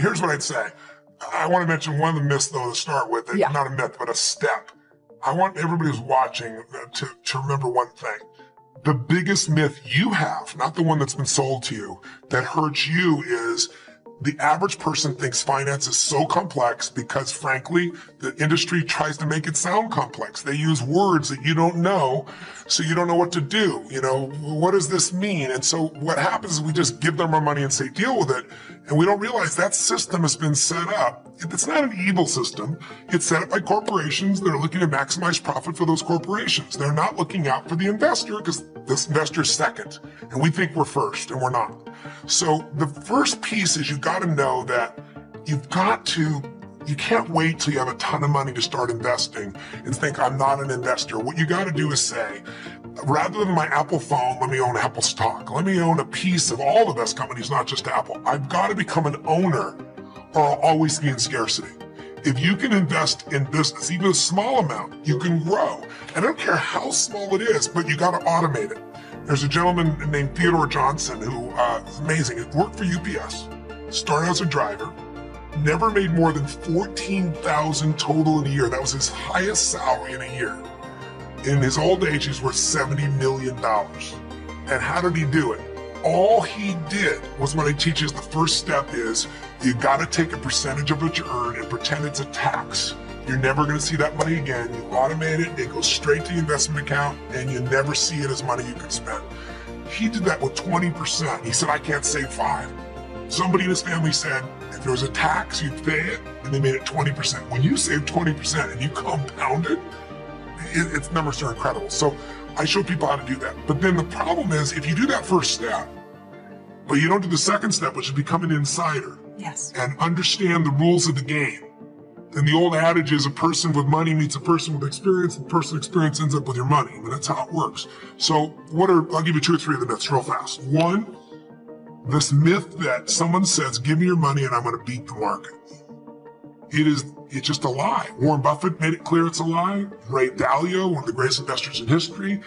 here's what I'd say. I want to mention one of the myths, though, to start with. Yeah. Not a myth, but a step. I want everybody who's watching to remember one thing. The biggest myth you have, not the one that's been sold to you, that hurts you is the average person thinks finance is so complex because, frankly, the industry tries to make it sound complex. They use words that you don't know, so you don't know what to do. You know, what does this mean? And so what happens is we just give them our money and say, deal with it. And we don't realize that system has been set up. It's not an evil system. It's set up by corporations that are looking to maximize profit for those corporations. They're not looking out for the investor because this investor's second. And we think we're first, and we're not. So the first piece is you've got to know that you can't wait till you have a ton of money to start investing and think, I'm not an investor. What you got to do is say, rather than my Apple phone, let me own Apple stock. Let me own a piece of all the best companies, not just Apple. I've got to become an owner or I'll always be in scarcity. If you can invest in business, even a small amount, you can grow. I don't care how small it is, but you got to automate it. There's a gentleman named Theodore Johnson who is amazing. He worked for UPS, started as a driver, never made more than $14,000 total in a year. That was his highest salary in a year. In his old age, he's worth $70 million. And how did he do it? All he did was what I teach is the first step is you got to take a percentage of what you earn and pretend it's a tax. You're never going to see that money again. You automate it, it goes straight to the investment account, and you never see it as money you can spend. He did that with 20%. He said, I can't save 5. Somebody in his family said, if there was a tax, you'd pay it, and they made it 20%. When you save 20% and you compound it, its numbers are incredible. So I show people how to do that. But then the problem is, if you do that first step, but you don't do the second step, which is become an insider, yes, and understand the rules of the game, then the old adage is a person with money meets a person with experience, and person with experience ends up with your money. I mean, that's how it works. So I'll give you 2 or 3 of the myths real fast. One, this myth that someone says, give me your money and I'm going to beat the market. It's just a lie. Warren Buffett made it clear it's a lie. Ray Dalio, one of the greatest investors in history.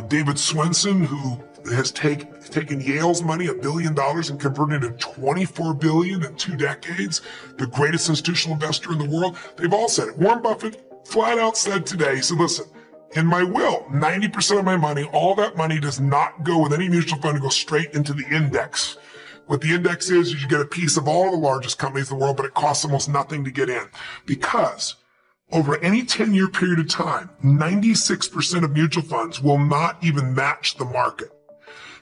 David Swensen, who has taken Yale's money, $1 billion, and converted it to $24 billion in 2 decades. The greatest institutional investor in the world. They've all said it. Warren Buffett flat out said today, he said, listen, in my will, 90% of my money, all that money does not go with any mutual fund, it goes straight into the index. What the index is you get a piece of all the largest companies in the world, but it costs almost nothing to get in. Because over any 10-year period of time, 96% of mutual funds will not even match the market.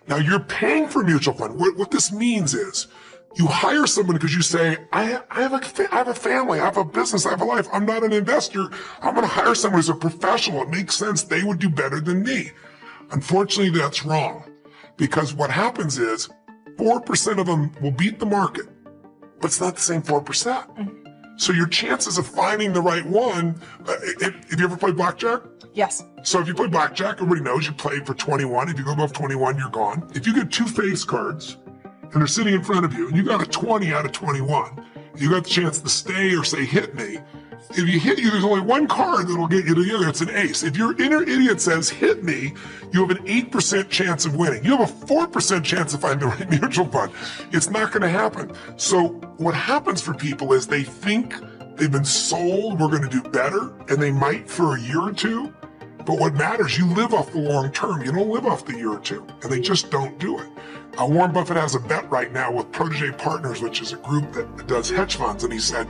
Now, you're paying for a mutual fund. What this means is you hire someone because you say, I have a family, I have a business, I have a life. I'm not an investor. I'm going to hire someone who's a professional. It makes sense. They would do better than me. Unfortunately, that's wrong. Because what happens is 4% of them will beat the market, but it's not the same 4%. Mm-hmm. So your chances of finding the right one, have you ever played blackjack? Yes. So if you play blackjack, everybody knows you played for 21. If you go above 21, you're gone. If you get 2 face cards and they're sitting in front of you and you got a 20 out of 21, you got the chance to stay or say, hit me. If you hit you, there's only one card that'll get you to the other. It's an ace. If your inner idiot says, hit me, you have an 8% chance of winning. You have a 4% chance of finding the right mutual fund. It's not going to happen. So what happens for people is they think they've been sold, we're going to do better, and they might for a year or 2. But what matters, you live off the long term. You don't live off the year or 2. And they just don't do it. Warren Buffett has a bet right now with Protege Partners, which is a group that does hedge funds. And he said,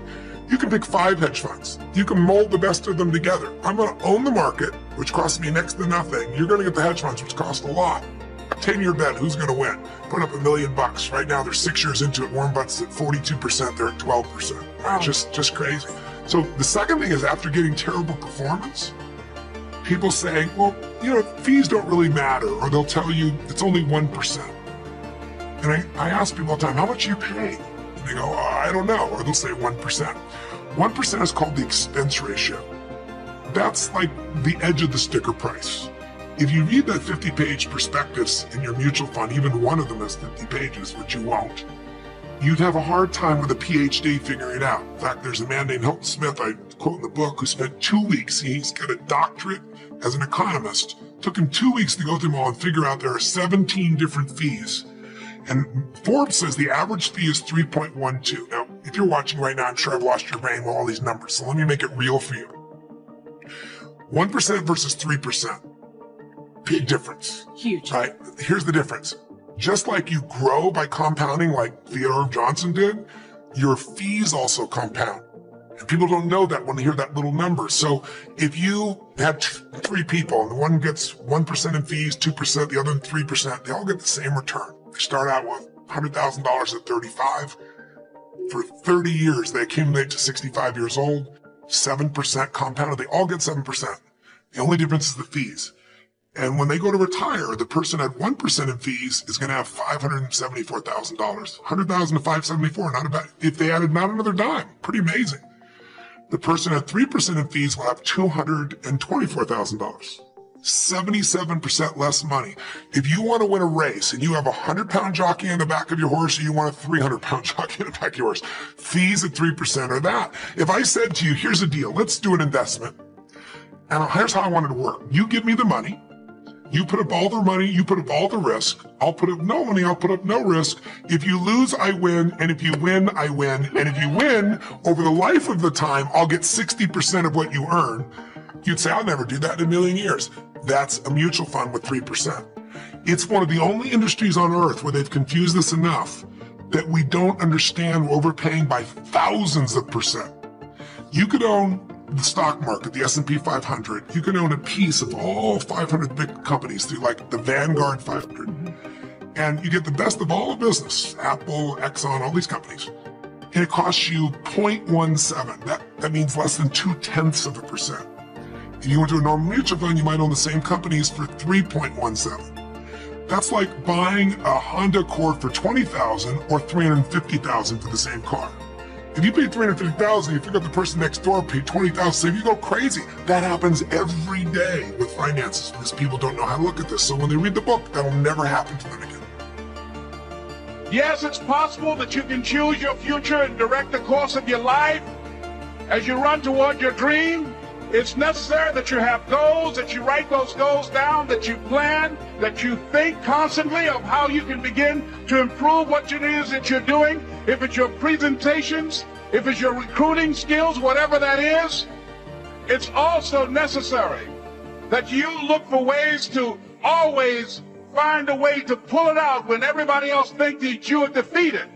you can pick 5 hedge funds. You can mold the best of them together. I'm going to own the market, which costs me next to nothing. You're going to get the hedge funds, which cost a lot. 10-year bet, who's going to win? Put up $1 million. Right now, they're 6 years into it. Warren Buffett's at 42%. They're at 12%. Wow. Just crazy. So the second thing is, after getting terrible performance, people say, well, fees don't really matter, or they'll tell you it's only 1%. And I ask people all the time, how much are you paying? And they go, I don't know, or they'll say 1%. 1% is called the expense ratio. That's like the edge of the sticker price. If you read that 50-page prospectus in your mutual fund, even one of them has 50 pages, which you won't, you'd have a hard time with a PhD figuring it out. In fact, there's a man named Hilton Smith, I quote in the book, who spent 2 weeks, he's got a doctorate as an economist, took him 2 weeks to go through them all and figure out there are 17 different fees. And Forbes says the average fee is 3.12. Now, if you're watching right now, I'm sure I've lost your brain with all these numbers. So let me make it real for you. 1% versus 3%. Big difference. Huge. Right? Here's the difference. Just like you grow by compounding like Theodore Johnson did, your fees also compound. And people don't know that when they hear that little number. So if you had 3 people and one gets 1% in fees, 2%, the other 3%, they all get the same return. They start out with $100,000 at 35. For 30 years, they accumulate to 65 years old, 7% compounded. They all get 7%. The only difference is the fees. And when they go to retire, the person at 1% in fees is going to have $574,000. $100,000 to $574,000, not about, if they added not another dime, pretty amazing. The person at 3% in fees will have $224,000. 77% less money. If you want to win a race and you have a 100-pound jockey in the back of your horse, or you want a 300-pound jockey in the back of your horse, fees at 3% are that. If I said to you, here's a deal, let's do an investment, and here's how I want it to work. You give me the money, you put up all the money, you put up all the risk, I'll put up no money, I'll put up no risk. If you lose, I win, and if you win, I win. And if you win, over the life of the time, I'll get 60% of what you earn. You'd say, I'll never do that in a million years. That's a mutual fund with 3%. It's one of the only industries on earth where they've confused us enough that we don't understand we're overpaying by thousands of percent. You could own the stock market, the S&P 500. You can own a piece of all 500 big companies through like the Vanguard 500. And you get the best of all the business, Apple, Exxon, all these companies. And it costs you 0.17. That means less than 0.2%. If you went to a normal mutual fund, you might own the same companies for 3.17. That's like buying a Honda Accord for $20,000 or $350,000 for the same car. If you pay $350,000, you figure out the person next door paid $20,000, so you go crazy. That happens every day with finances because people don't know how to look at this. So when they read the book, that'll never happen to them again. Yes, it's possible that you can choose your future and direct the course of your life as you run toward your dream. It's necessary that you have goals, that you write those goals down, that you plan, that you think constantly of how you can begin to improve what it is that you're doing. If it's your presentations, if it's your recruiting skills, whatever that is, it's also necessary that you look for ways to always find a way to pull it out when everybody else thinks that you are defeated.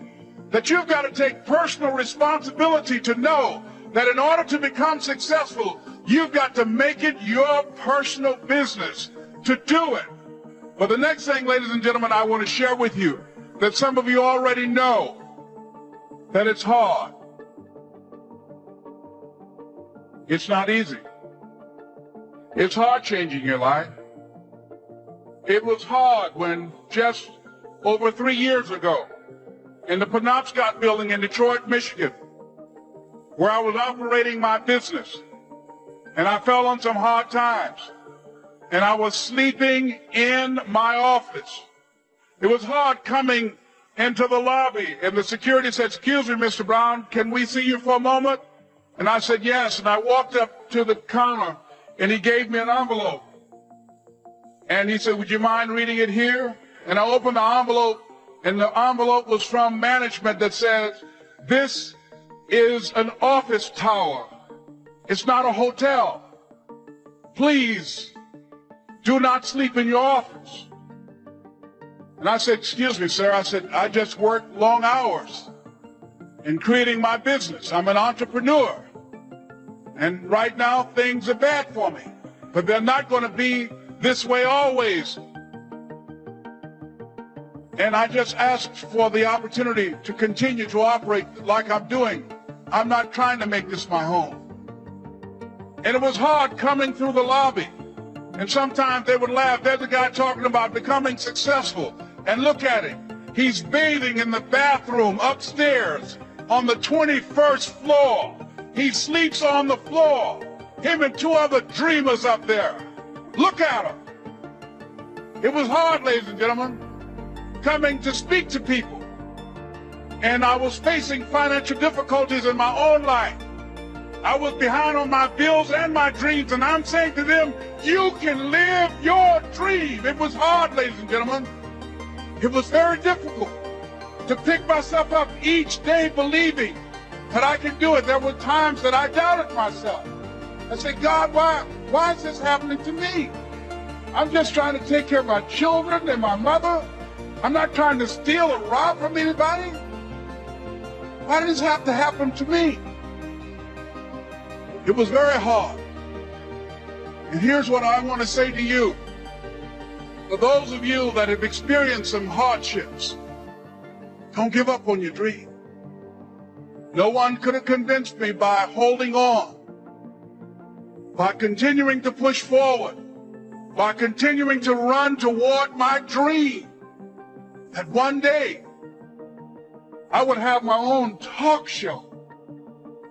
That you've got to take personal responsibility to know that in order to become successful, you've got to make it your personal business to do it. But the next thing, ladies and gentlemen, I want to share with you that some of you already know that it's hard. It's not easy. It's hard changing your life. It was hard when just over 3 years ago in the Penobscot building in Detroit, Michigan, where I was operating my business, and I fell on some hard times, and I was sleeping in my office. It was hard coming into the lobby, and the security said, "Excuse me, Mr. Brown, can we see you for a moment?" And I said, "Yes," and I walked up to the counter, and he gave me an envelope. And he said, "Would you mind reading it here?" And I opened the envelope, and the envelope was from management that says, "This is an office tower. It's not a hotel. Please do not sleep in your office." And I said, "Excuse me, sir." I said, "I just work long hours in creating my business. I'm an entrepreneur. And right now things are bad for me, but they're not going to be this way always. And I just asked for the opportunity to continue to operate like I'm doing. I'm not trying to make this my home." And it was hard coming through the lobby. And sometimes they would laugh. There's a guy talking about becoming successful. And look at him. He's bathing in the bathroom upstairs on the 21st floor. He sleeps on the floor. Him and 2 other dreamers up there. Look at him. It was hard, ladies and gentlemen, coming to speak to people. And I was facing financial difficulties in my own life. I was behind on my bills and my dreams, and I'm saying to them, you can live your dream. It was hard, ladies and gentlemen. It was very difficult to pick myself up each day believing that I can do it. There were times that I doubted myself. I said, God, why is this happening to me? I'm just trying to take care of my children and my mother. I'm not trying to steal or rob from anybody. Why did this have to happen to me? It was very hard. And here's what I want to say to you. For those of you that have experienced some hardships, don't give up on your dream. No one could have convinced me by holding on, by continuing to push forward, by continuing to run toward my dream, that one day I would have my own talk show.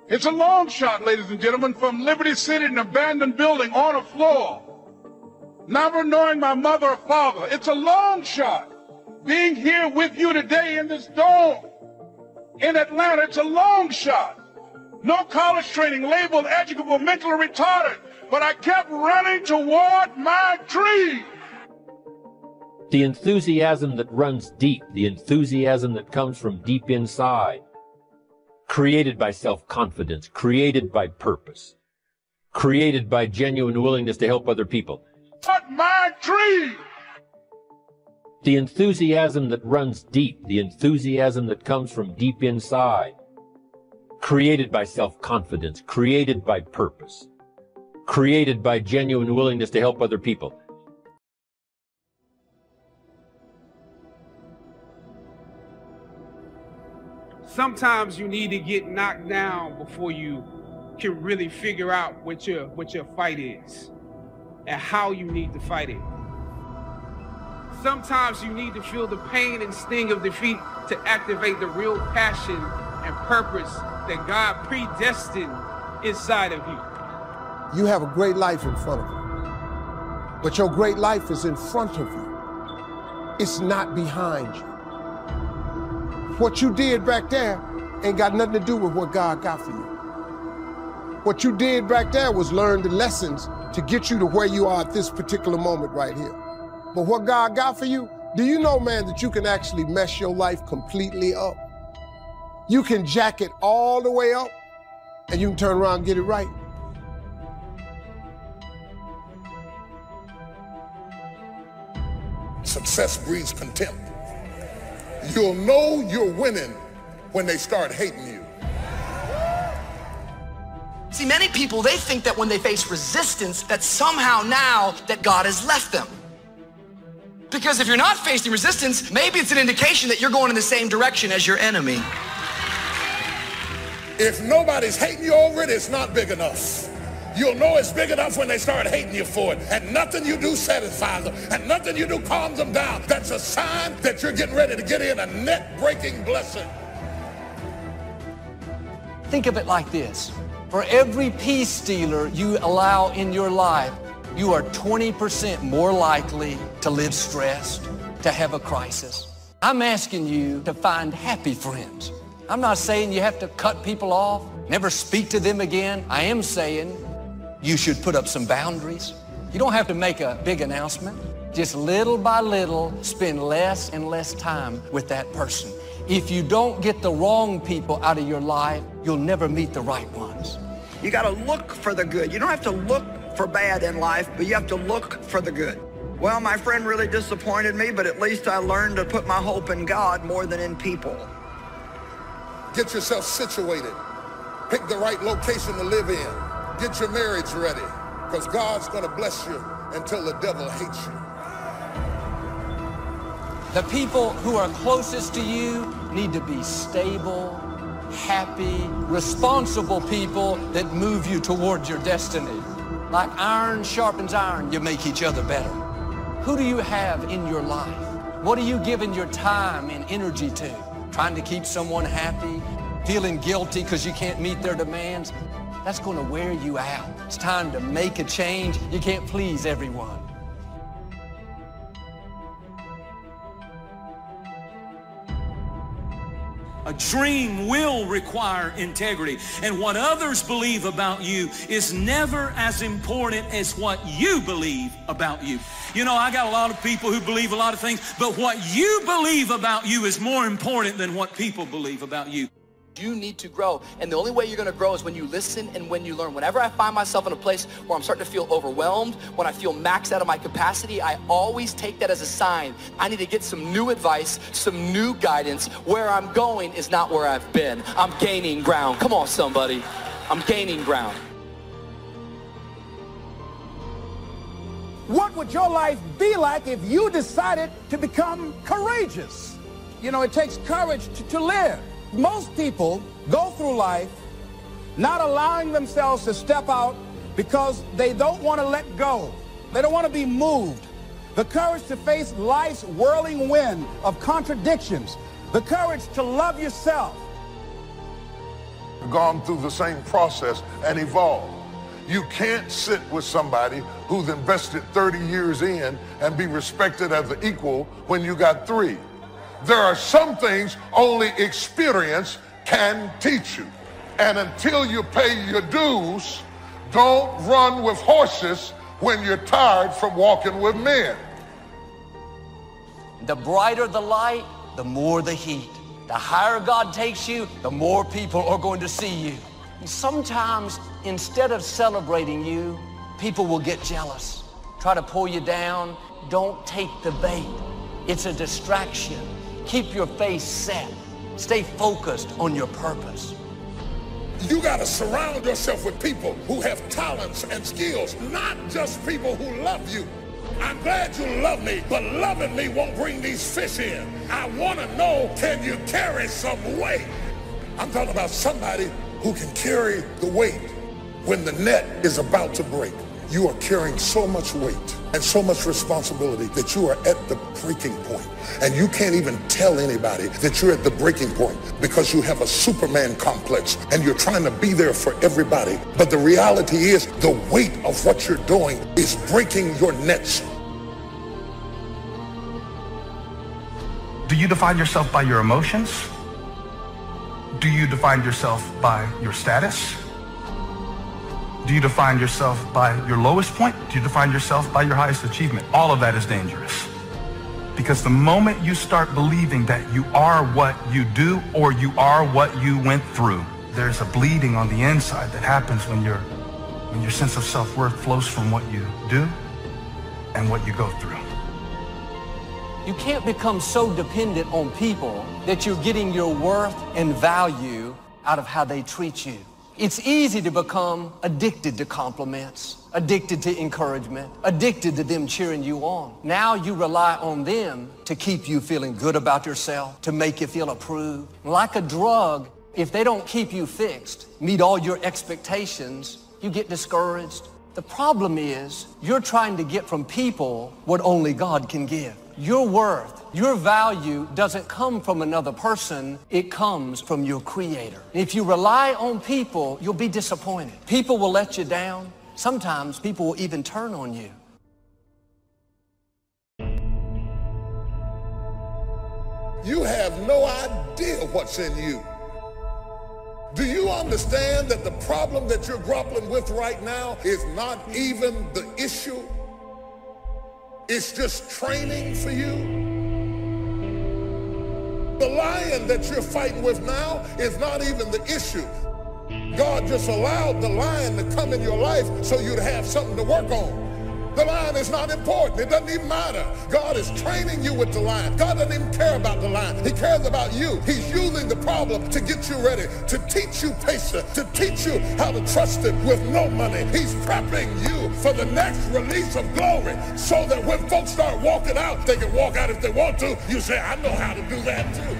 It's a long shot, ladies and gentlemen, from Liberty City, an abandoned building on a floor, never knowing my mother or father. It's a long shot. Being here with you today in this dome in Atlanta, it's a long shot. No college training, labeled educable, mentally retarded, but I kept running toward my dream. The enthusiasm that runs deep, the enthusiasm that comes from deep inside, created by self-confidence, created by purpose, created by genuine willingness to help other people. But my dream! The enthusiasm that runs deep, the enthusiasm that comes from deep inside, created by self-confidence, created by purpose, created by genuine willingness to help other people. Sometimes you need to get knocked down before you can really figure out what your fight is and how you need to fight it. Sometimes you need to feel the pain and sting of defeat to activate the real passion and purpose that God predestined inside of you. You have a great life in front of you, but your great life is in front of you. It's not behind you. What you did back there ain't got nothing to do with what God got for you. What you did back there was learn the lessons to get you to where you are at this particular moment right here. But what God got for you, do you know, man, that you can actually mess your life completely up? You can jack it all the way up, and you can turn around and get it right. Success breeds contempt. You'll know you're winning when they start hating you. See, many people, they think that when they face resistance, that somehow now that God has left them. Because if you're not facing resistance, maybe it's an indication that you're going in the same direction as your enemy. If nobody's hating you over it, it's not big enough. You'll know it's big enough when they start hating you for it. And nothing you do satisfies them. And nothing you do calms them down. That's a sign that you're getting ready to get in a net-breaking blessing. Think of it like this. For every peace stealer you allow in your life, you are 20% more likely to live stressed, to have a crisis. I'm asking you to find happy friends. I'm not saying you have to cut people off, never speak to them again. I am saying you should put up some boundaries. You don't have to make a big announcement. Just little by little, spend less and less time with that person. If you don't get the wrong people out of your life, you'll never meet the right ones. You got to look for the good. You don't have to look for bad in life, but you have to look for the good. Well, my friend really disappointed me, but at least I learned to put my hope in God more than in people. Get yourself situated. Pick the right location to live in. Get your marriage ready, because God's going to bless you until the devil hates you. The people who are closest to you need to be stable, happy, responsible people that move you toward your destiny. Like iron sharpens iron, you make each other better. Who do you have in your life? What are you giving your time and energy to? Trying to keep someone happy? Feeling guilty because you can't meet their demands? That's going to wear you out. It's time to make a change. You can't please everyone. A dream will require integrity, and what others believe about you is never as important as what you believe about you. You know, I got a lot of people who believe a lot of things, but what you believe about you is more important than what people believe about you. You need to grow, and the only way you're going to grow is when you listen and when you learn. Whenever I find myself in a place where I'm starting to feel overwhelmed, when I feel maxed out of my capacity, I always take that as a sign. I need to get some new advice, some new guidance. Where I'm going is not where I've been. I'm gaining ground. Come on, somebody. I'm gaining ground. What would your life be like if you decided to become courageous? You know, it takes courage to live. Most people go through life not allowing themselves to step out because they don't want to let go. They don't want to be moved. The courage to face life's whirling wind of contradictions. The courage to love yourself. Gone through the same process and evolved. You can't sit with somebody who's invested 30 years in and be respected as an equal when you got 3. There are some things only experience can teach you. And until you pay your dues, don't run with horses when you're tired from walking with men. The brighter the light, the more the heat. The higher God takes you, the more people are going to see you. And sometimes, instead of celebrating you, people will get jealous, try to pull you down. Don't take the bait. It's a distraction. Keep your face set. Stay focused on your purpose. You got to surround yourself with people who have talents and skills, not just people who love you. I'm glad you love me, but loving me won't bring these fish in. I want to know, can you carry some weight? I'm talking about somebody who can carry the weight when the net is about to break. You are carrying so much weight and so much responsibility that you are at the breaking point. And you can't even tell anybody that you're at the breaking point because you have a Superman complex and you're trying to be there for everybody. But the reality is the weight of what you're doing is breaking your nets. Do you define yourself by your emotions? Do you define yourself by your status? Do you define yourself by your lowest point? Do you define yourself by your highest achievement? All of that is dangerous. Because the moment you start believing that you are what you do or you are what you went through, there's a bleeding on the inside that happens when your sense of self-worth flows from what you do and what you go through. You can't become so dependent on people that you're getting your worth and value out of how they treat you. It's easy to become addicted to compliments, addicted to encouragement, addicted to them cheering you on. Now you rely on them to keep you feeling good about yourself, to make you feel approved. Like a drug, if they don't keep you fixed, meet all your expectations, you get discouraged. The problem is you're trying to get from people what only God can give. Your worth, your value doesn't come from another person, it comes from your Creator. If you rely on people, you'll be disappointed. People will let you down. Sometimes people will even turn on you. You have no idea what's in you. Do you understand that the problem that you're grappling with right now is not even the issue? It's just training for you. The lion that you're fighting with now is not even the issue. God just allowed the lion to come in your life so you'd have something to work on. The lion is not important. It doesn't even matter. God is training you with the lion. God doesn't even care about the lion. He cares about you. He's using the problem to get you ready, to teach you patience, to teach you how to trust him with no money. He's prepping you for the next release of glory so that when folks start walking out, they can walk out if they want to. You say, I know how to do that too.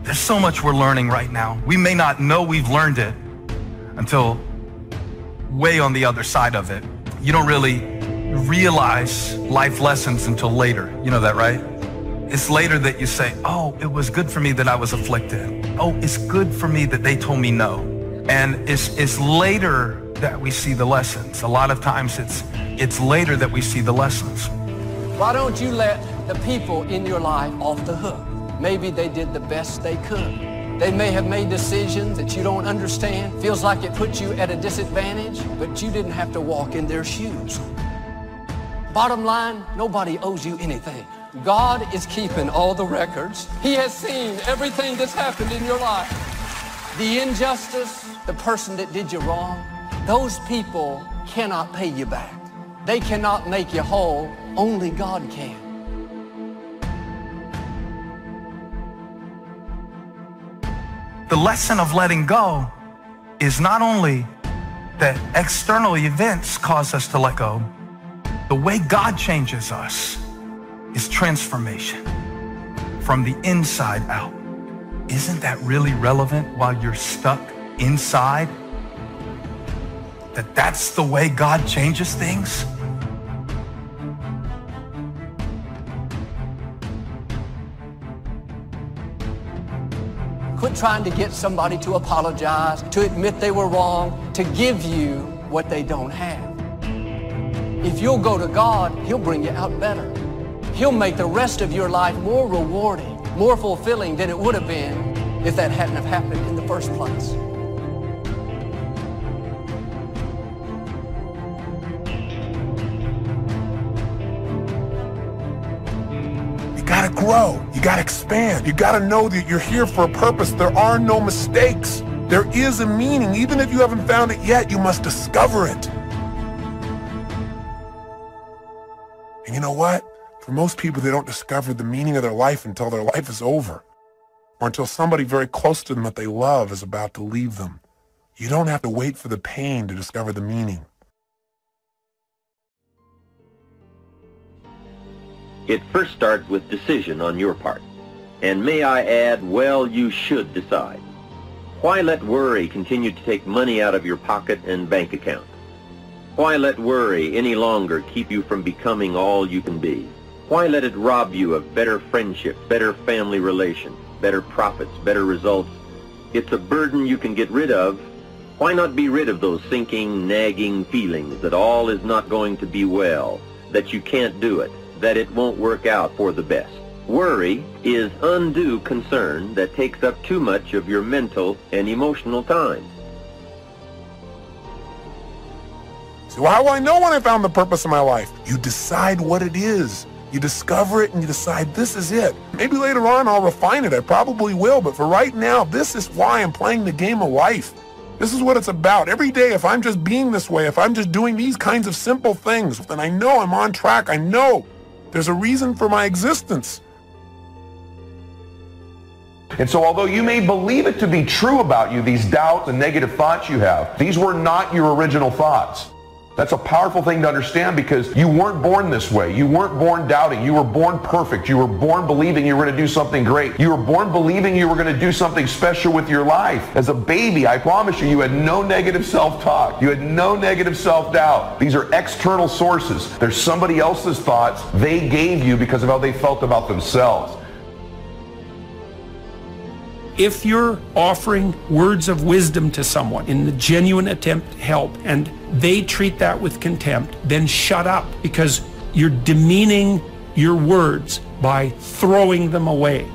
There's so much we're learning right now. We may not know we've learned it until way on the other side of it. You don't really realize life lessons until later. You know that, right? It's later that you say, oh, it was good for me that I was afflicted. Oh, it's good for me that they told me no. And it's later that we see the lessons. A lot of times it's later that we see the lessons. Why don't you let the people in your life off the hook? Maybe they did the best they could. They may have made decisions that you don't understand. Feels like it put you at a disadvantage, but you didn't have to walk in their shoes. Bottom line, nobody owes you anything. God is keeping all the records. He has seen everything that's happened in your life. The injustice, the person that did you wrong, those people cannot pay you back. They cannot make you whole. Only God can. The lesson of letting go is not only that external events cause us to let go, the way God changes us is transformation from the inside out. Isn't that really relevant while you're stuck inside? That's the way God changes things? Quit trying to get somebody to apologize, to admit they were wrong, to give you what they don't have. If you'll go to God, He'll bring you out better. He'll make the rest of your life more rewarding, more fulfilling than it would have been if that hadn't have happened in the first place. You gotta grow, you gotta expand, you gotta know that you're here for a purpose. There are no mistakes. There is a meaning. Even if you haven't found it yet, you must discover it. And you know what? For most people, they don't discover the meaning of their life until their life is over, or until somebody very close to them that they love is about to leave them. You don't have to wait for the pain to discover the meaning. It first starts with decision on your part. And may I add, well, you should decide. Why let worry continue to take money out of your pocket and bank account? Why let worry any longer keep you from becoming all you can be? Why let it rob you of better friendships, better family relations, better profits, better results? It's a burden you can get rid of. Why not be rid of those sinking, nagging feelings that all is not going to be well, that you can't do it, that it won't work out for the best? Worry is undue concern that takes up too much of your mental and emotional time. So how will I know when I found the purpose of my life? You decide what it is. You discover it and you decide this is it. Maybe later on I'll refine it. I probably will. But for right now, this is why I'm playing the game of life. This is what it's about. Every day, if I'm just being this way, if I'm just doing these kinds of simple things, then I know I'm on track. I know there's a reason for my existence. And so although you may believe it to be true about you, these doubts and negative thoughts you have, these were not your original thoughts. That's a powerful thing to understand, because you weren't born this way. You weren't born doubting. You were born perfect. You were born believing you were going to do something great. You were born believing you were going to do something special with your life. As a baby, I promise you, you had no negative self-talk. You had no negative self-doubt. These are external sources. There's somebody else's thoughts they gave you because of how they felt about themselves. If you're offering words of wisdom to someone in the genuine attempt to help and they treat that with contempt, then shut up, because you're demeaning your words by throwing them away.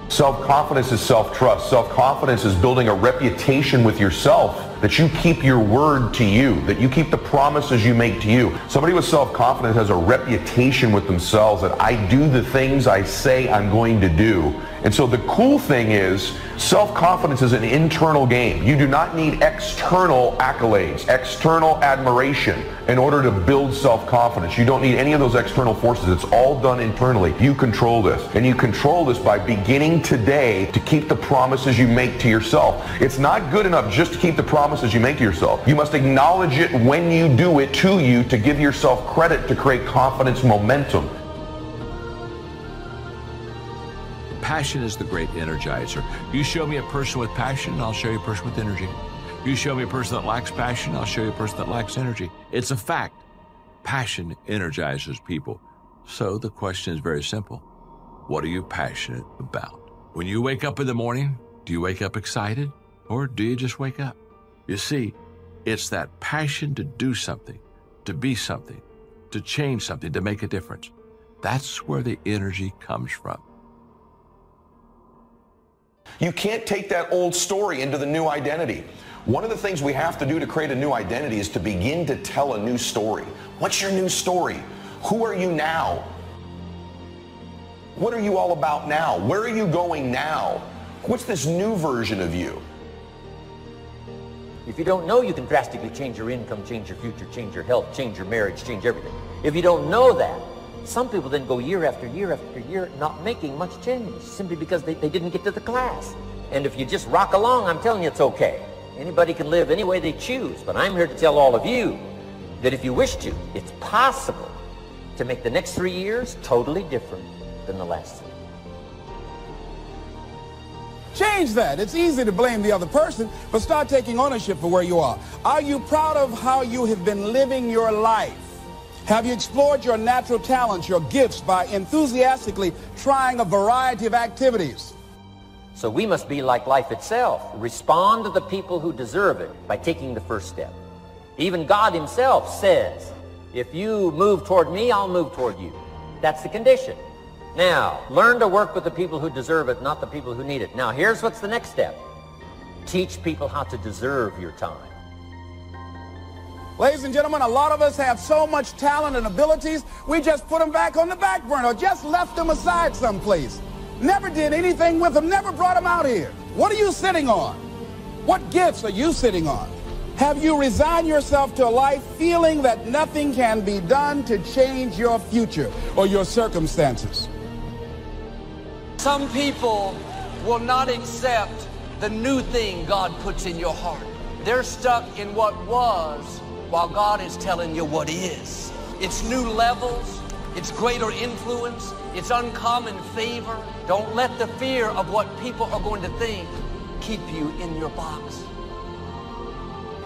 Self-confidence is self-trust. Self-confidence is building a reputation with yourself, that you keep your word to you, that you keep the promises you make to you. Somebody with self-confidence has a reputation with themselves that I do the things I say I'm going to do. And so the cool thing is, self-confidence is an internal game. You do not need external accolades, external admiration in order to build self-confidence. You don't need any of those external forces. It's all done internally. You control this. And you control this by beginning today to keep the promises you make to yourself. It's not good enough just to keep the promises you make to yourself. You must acknowledge it when you do it to you, to give yourself credit, to create confidence momentum. Passion is the great energizer. You show me a person with passion, I'll show you a person with energy. You show me a person that lacks passion, I'll show you a person that lacks energy. It's a fact. Passion energizes people. So the question is very simple. What are you passionate about? When you wake up in the morning, do you wake up excited, or do you just wake up? You see, it's that passion to do something, to be something, to change something, to make a difference. That's where the energy comes from. You can't take that old story into the new identity. One of the things we have to do to create a new identity is to begin to tell a new story. What's your new story? Who are you now? What are you all about now? Where are you going now? What's this new version of you? If you don't know, you can drastically change your income, change your future, change your health, change your marriage, change everything. If you don't know that, some people then go year after year after year not making much change simply because they didn't get to the class. And if you just rock along, I'm telling you it's okay. Anybody can live any way they choose, but I'm here to tell all of you that if you wish to, it's possible to make the next 3 years totally different than the last 3. Change that. It's easy to blame the other person, but start taking ownership for where you are. Are you proud of how you have been living your life? Have you explored your natural talents, your gifts, by enthusiastically trying a variety of activities? So we must be like life itself. Respond to the people who deserve it by taking the first step. Even God himself says, if you move toward me, I'll move toward you. That's the condition. Now, learn to work with the people who deserve it, not the people who need it. Now, here's what's the next step. Teach people how to deserve your time. Ladies and gentlemen, a lot of us have so much talent and abilities, we just put them back on the back burner, or just left them aside someplace. Never did anything with them, never brought them out here. What are you sitting on? What gifts are you sitting on? Have you resigned yourself to a life feeling that nothing can be done to change your future or your circumstances? Some people will not accept the new thing God puts in your heart. They're stuck in what was while God is telling you what is. It's new levels, it's greater influence, it's uncommon favor. Don't let the fear of what people are going to think keep you in your box.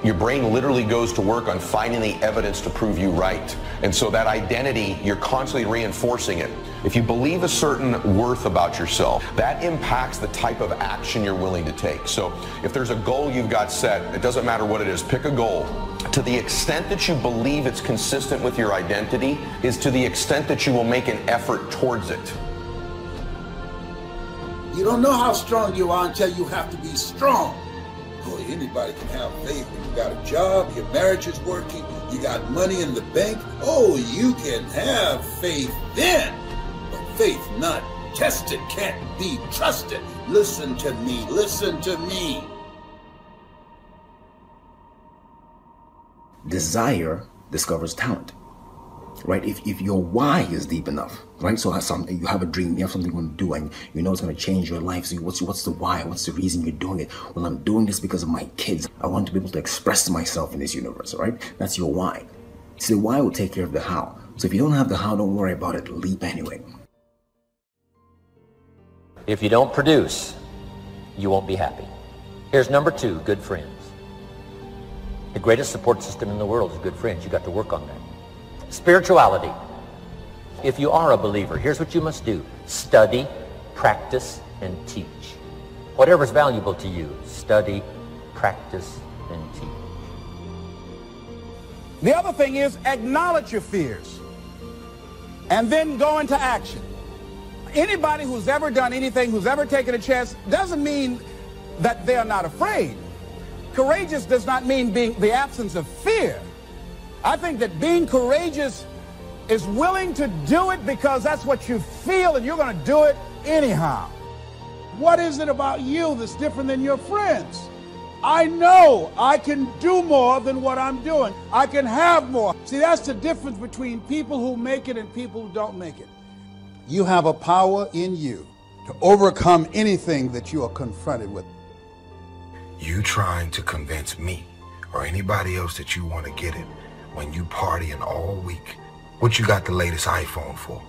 Your brain literally goes to work on finding the evidence to prove you right. And so that identity, you're constantly reinforcing it. If you believe a certain worth about yourself, that impacts the type of action you're willing to take. So if there's a goal you've got set, it doesn't matter what it is, pick a goal. To the extent that you believe it's consistent with your identity is to the extent that you will make an effort towards it. You don't know how strong you are until you have to be strong. Boy, anybody can have faith when you got a job, your marriage is working, you got money in the bank. Oh, you can have faith then. But faith not tested can't be trusted. Listen to me, listen to me. Desire discovers talent, right? If your why is deep enough, right? So you have a dream, you have something you want to do, and you know it's going to change your life. So what's the why? What's the reason you're doing it? Well, I'm doing this because of my kids. I want to be able to express myself in this universe, right? That's your why. So the why will take care of the how. So if you don't have the how, don't worry about it. Leap anyway. If you don't produce, you won't be happy. Here's number 2, good friends. The greatest support system in the world is good friends. You got to work on that. Spirituality. If you are a believer, here's what you must do. Study, practice, and teach. Whatever's valuable to you, study, practice, and teach. The other thing is acknowledge your fears and then go into action. Anybody who's ever done anything, who's ever taken a chance, doesn't mean that they're not afraid. Courageous does not mean being the absence of fear. I think that being courageous is willing to do it because that's what you feel and you're going to do it anyhow. What is it about you that's different than your friends? I know I can do more than what I'm doing. I can have more. See, that's the difference between people who make it and people who don't make it. You have a power in you to overcome anything that you are confronted with. You trying to convince me or anybody else that you want to get it when you partying all week. What you got the latest iPhone for?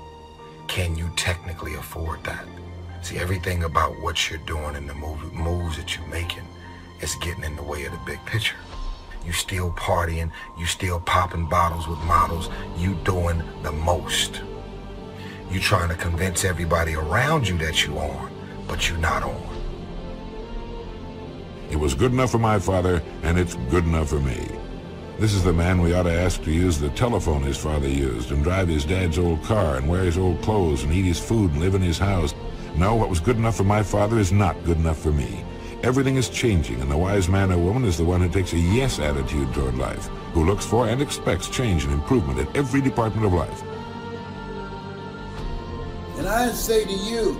Can you technically afford that? See, everything about what you're doing and the moves that you're making is getting in the way of the big picture. You still partying, you still popping bottles with models, you doing the most. You trying to convince everybody around you that you on, but you not on. It was good enough for my father, and it's good enough for me. This is the man we ought to ask to use the telephone his father used, and drive his dad's old car, and wear his old clothes, and eat his food, and live in his house. No, what was good enough for my father is not good enough for me. Everything is changing, and the wise man or woman is the one who takes a yes attitude toward life, who looks for and expects change and improvement in every department of life. And I say to you,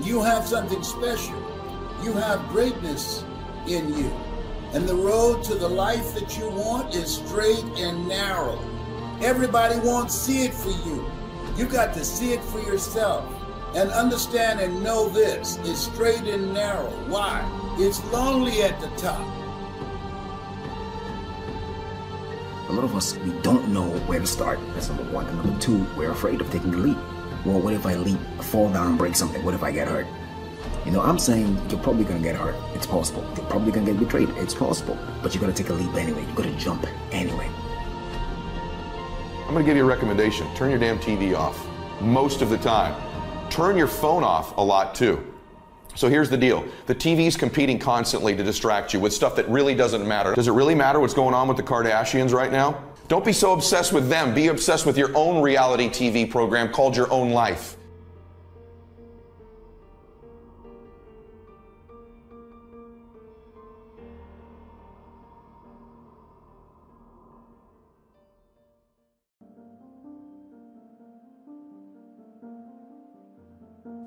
you have something special. You have greatness in you. And the road to the life that you want is straight and narrow. Everybody won't see it for you. You got to see it for yourself. And understand and know this, it's straight and narrow. Why? It's lonely at the top. A lot of us, we don't know where to start. That's number one. And number two, we're afraid of taking the leap. Well, what if I leap, fall down, break something? What if I get hurt? You know, I'm saying you're probably going to get hurt. It's possible. You're probably going to get betrayed. It's possible. But you got to take a leap anyway. You got to jump anyway. I'm going to give you a recommendation. Turn your damn TV off most of the time. Turn your phone off a lot too. So here's the deal. The TV's competing constantly to distract you with stuff that really doesn't matter. Does it really matter what's going on with the Kardashians right now? Don't be so obsessed with them. Be obsessed with your own reality TV program called Your Own Life.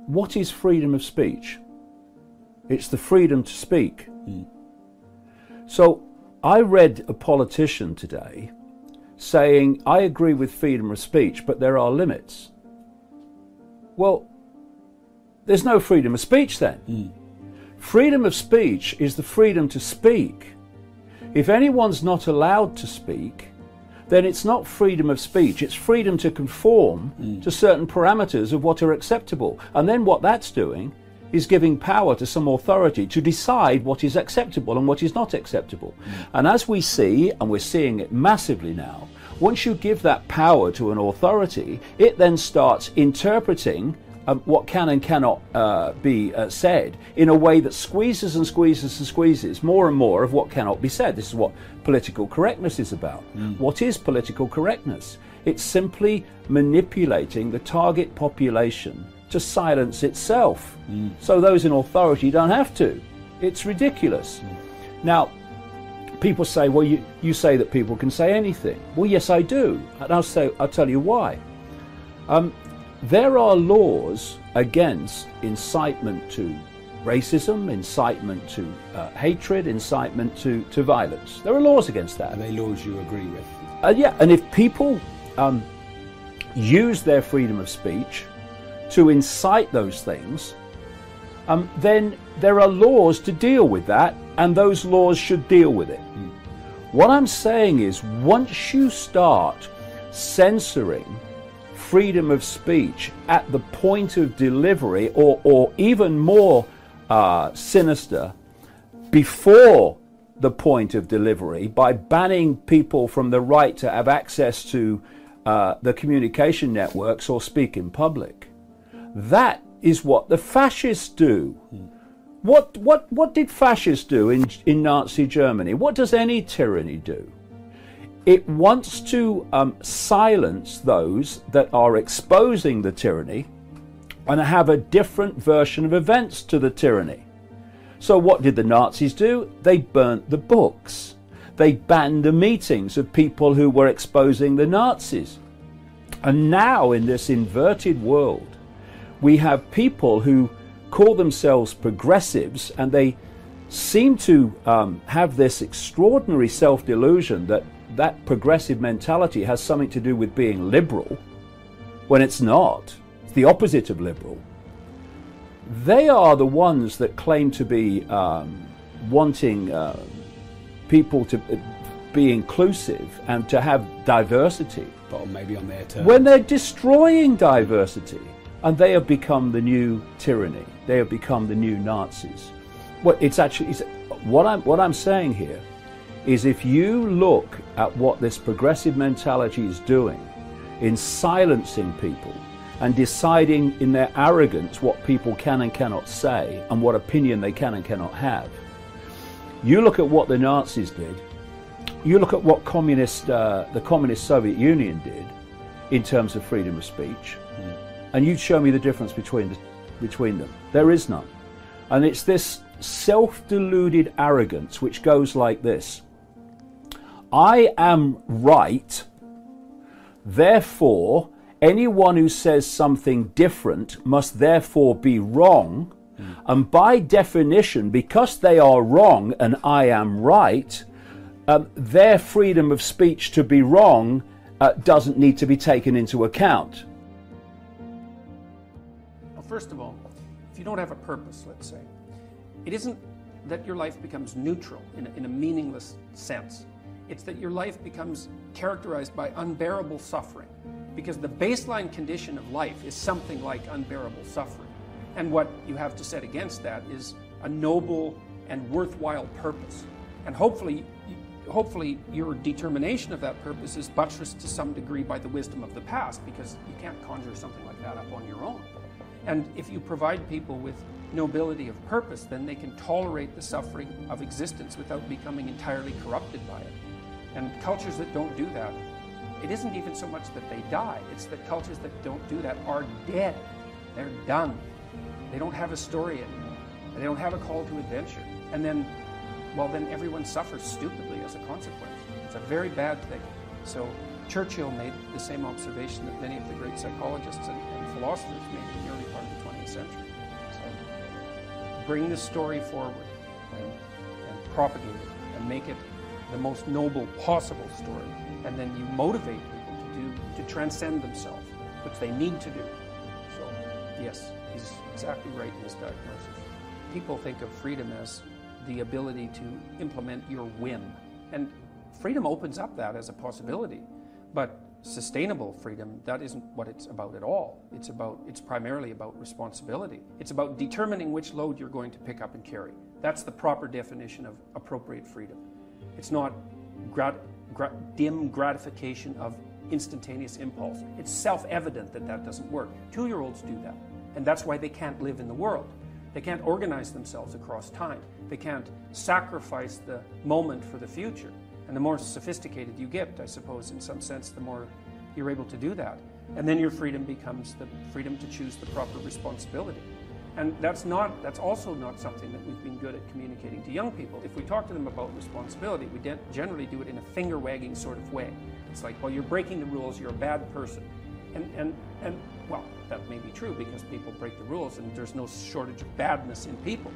What is freedom of speech? It's the freedom to speak. So I read a politician today saying, I agree with freedom of speech, but there are limits. Well, there's no freedom of speech then. Freedom of speech is the freedom to speak. If anyone's not allowed to speak, then it's not freedom of speech, it's freedom to conform to certain parameters of what are acceptable. And then what that's doing is giving power to some authority to decide what is acceptable and what is not acceptable. And as we see, and we're seeing it massively now, once you give that power to an authority, it then starts interpreting what can and cannot be said in a way that squeezes and squeezes and squeezes more and more of what cannot be said. This is what political correctness is about. What is political correctness? It's simply manipulating the target population to silence itself. So those in authority don't have to. It's ridiculous. Now, people say, well, you say that people can say anything. Well, yes, I do. And I'll tell you why. There are laws against incitement to racism, incitement to hatred, incitement to violence. There are laws against that. Are they laws you agree with? Yeah, and if people use their freedom of speech to incite those things, then there are laws to deal with that, and those laws should deal with it. What I'm saying is, once you start censoring freedom of speech at the point of delivery, or even more sinister, before the point of delivery, by banning people from the right to have access to the communication networks or speak in public, that is what the fascists do. What did fascists do in Nazi Germany? What does any tyranny do? It wants to silence those that are exposing the tyranny and have a different version of events to the tyranny. So what did the Nazis do? They burnt the books. They banned the meetings of people who were exposing the Nazis. And now in this inverted world, we have people who call themselves progressives, and they seem to have this extraordinary self-delusion that progressive mentality has something to do with being liberal, when it's not. It's the opposite of liberal. They are the ones that claim to be wanting people to be inclusive and to have diversity. But maybe on their terms. When they're destroying diversity, and they have become the new tyranny. They have become the new Nazis. What I'm saying here is, if you look at what this progressive mentality is doing in silencing people and deciding in their arrogance what people can and cannot say and what opinion they can and cannot have, you look at what the Nazis did, you look at what the communist Soviet Union did in terms of freedom of speech, and you'd show me the difference between them. There is none. And it's this self-deluded arrogance which goes like this. I am right, therefore anyone who says something different must therefore be wrong, and by definition, because they are wrong and I am right, their freedom of speech to be wrong doesn't need to be taken into account. Well, first of all, if you don't have a purpose, let's say, it isn't that your life becomes neutral in a meaningless sense. It's that your life becomes characterized by unbearable suffering, because the baseline condition of life is something like unbearable suffering. And what you have to set against that is a noble and worthwhile purpose. And hopefully your determination of that purpose is buttressed to some degree by the wisdom of the past, because you can't conjure something like that up on your own. And if you provide people with nobility of purpose, then they can tolerate the suffering of existence without becoming entirely corrupted by it. And cultures that don't do that, it isn't even so much that they die, it's that cultures that don't do that are dead. They're done. They don't have a story anymore. They don't have a call to adventure. And then, well, then everyone suffers stupidly as a consequence. It's a very bad thing. So Churchill made the same observation that many of the great psychologists and philosophers made in the early part of the 20th century. So bring the story forward and propagate it and make it the most noble possible story. And then you motivate people to transcend themselves, which they need to do. So yes, he's exactly right in his diagnosis. People think of freedom as the ability to implement your whim. And freedom opens up that as a possibility. But sustainable freedom, that isn't what it's about at all. It's primarily about responsibility. It's about determining which load you're going to pick up and carry. That's the proper definition of appropriate freedom. It's not dim gratification of instantaneous impulse. It's self-evident that that doesn't work. 2-year-olds do that. And that's why they can't live in the world. They can't organize themselves across time. They can't sacrifice the moment for the future. And the more sophisticated you get, I suppose, in some sense, the more you're able to do that. And then your freedom becomes the freedom to choose the proper responsibility. And that's also not something that we've been good at communicating to young people. If we talk to them about responsibility, we generally do it in a finger-wagging sort of way. It's like, well, you're breaking the rules, you're a bad person. And well, that may be true because people break the rules and there's no shortage of badness in people.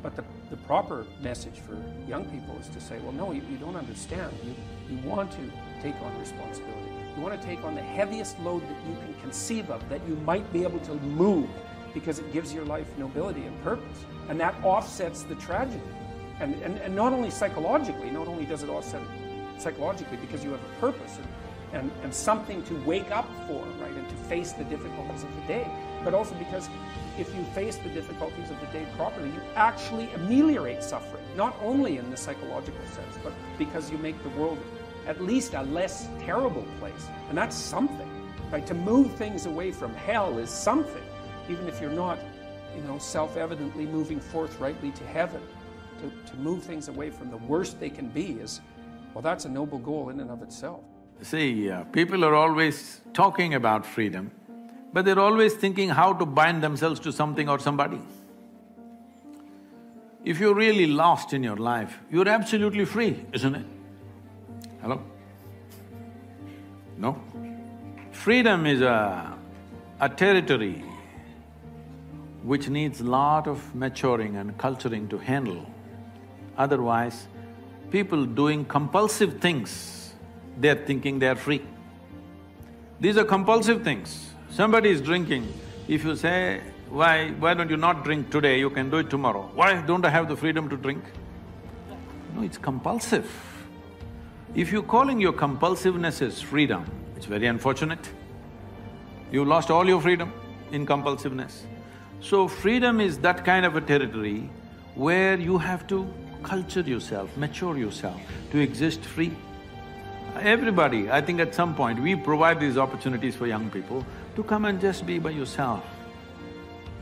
But the proper message for young people is to say, well, no, you don't understand. You want to take on responsibility. You want to take on the heaviest load that you can conceive of, that you might be able to move, because it gives your life nobility and purpose. And that offsets the tragedy. And not only psychologically, not only does it offset it psychologically because you have a purpose and something to wake up for, right, and to face the difficulties of the day, but also because if you face the difficulties of the day properly, you actually ameliorate suffering, not only in the psychological sense, but because you make the world at least a less terrible place. And that's something, right? To move things away from hell is something. Even if you're not, self-evidently moving forthrightly to heaven, to move things away from the worst they can be is, well, that's a noble goal in and of itself. See, people are always talking about freedom, but they're always thinking how to bind themselves to something or somebody. If you're really lost in your life, you're absolutely free, isn't it? Hello? No? Freedom is a territory which needs a lot of maturing and culturing to handle. Otherwise, people doing compulsive things, they're thinking they're free. These are compulsive things. Somebody is drinking, if you say, why don't you not drink today, you can do it tomorrow. Why don't I have the freedom to drink? No, it's compulsive. If you're calling your compulsiveness as freedom, it's very unfortunate. You lost all your freedom in compulsiveness. So freedom is that kind of a territory where you have to culture yourself, mature yourself to exist free. Everybody, I think at some point, we provide these opportunities for young people to come and just be by yourself.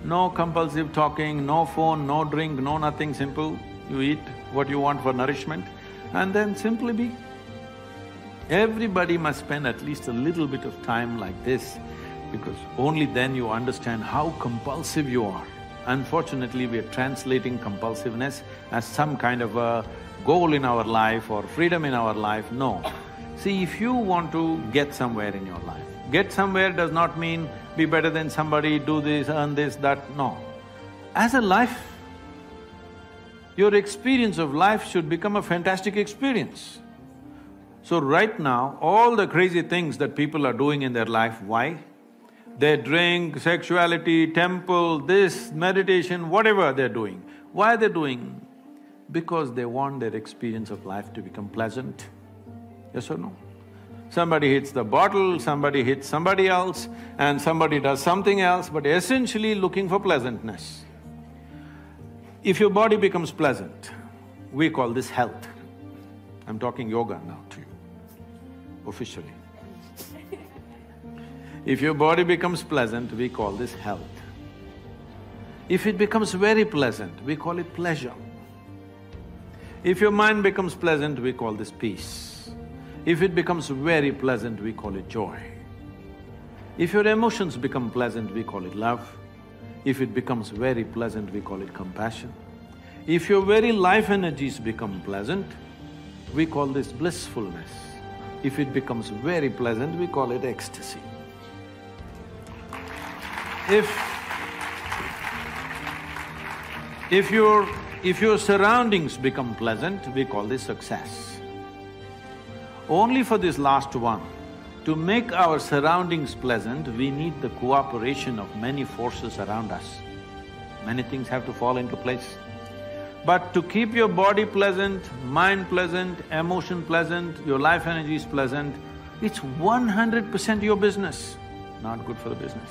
No compulsive talking, no phone, no drink, no nothing, simple. You eat what you want for nourishment and then simply be. Everybody must spend at least a little bit of time like this, because only then you understand how compulsive you are. Unfortunately, we are translating compulsiveness as some kind of a goal in our life or freedom in our life. No. See, if you want to get somewhere in your life, get somewhere does not mean be better than somebody, do this, earn this, that, no. As a life, your experience of life should become a fantastic experience. So right now, all the crazy things that people are doing in their life, why? They drink, sexuality, temple, this, meditation, whatever they're doing. Why are they doing? Because they want their experience of life to become pleasant. Yes or no? Somebody hits the bottle, somebody hits somebody else, and somebody does something else, but essentially looking for pleasantness. If your body becomes pleasant, we call this health. I'm talking yoga now to you, officially. If your body becomes pleasant, we call this health. If it becomes very pleasant, we call it pleasure. If your mind becomes pleasant, we call this peace. If it becomes very pleasant, we call it joy. If your emotions become pleasant, we call it love. If it becomes very pleasant, we call it compassion. If your very life energies become pleasant, we call this blissfulness. If it becomes very pleasant, we call it ecstasy. If your surroundings become pleasant, we call this success. Only for this last one, to make our surroundings pleasant, we need the cooperation of many forces around us. Many things have to fall into place. But to keep your body pleasant, mind pleasant, emotion pleasant, your life energy is pleasant, it's 100% your business, not good for the business.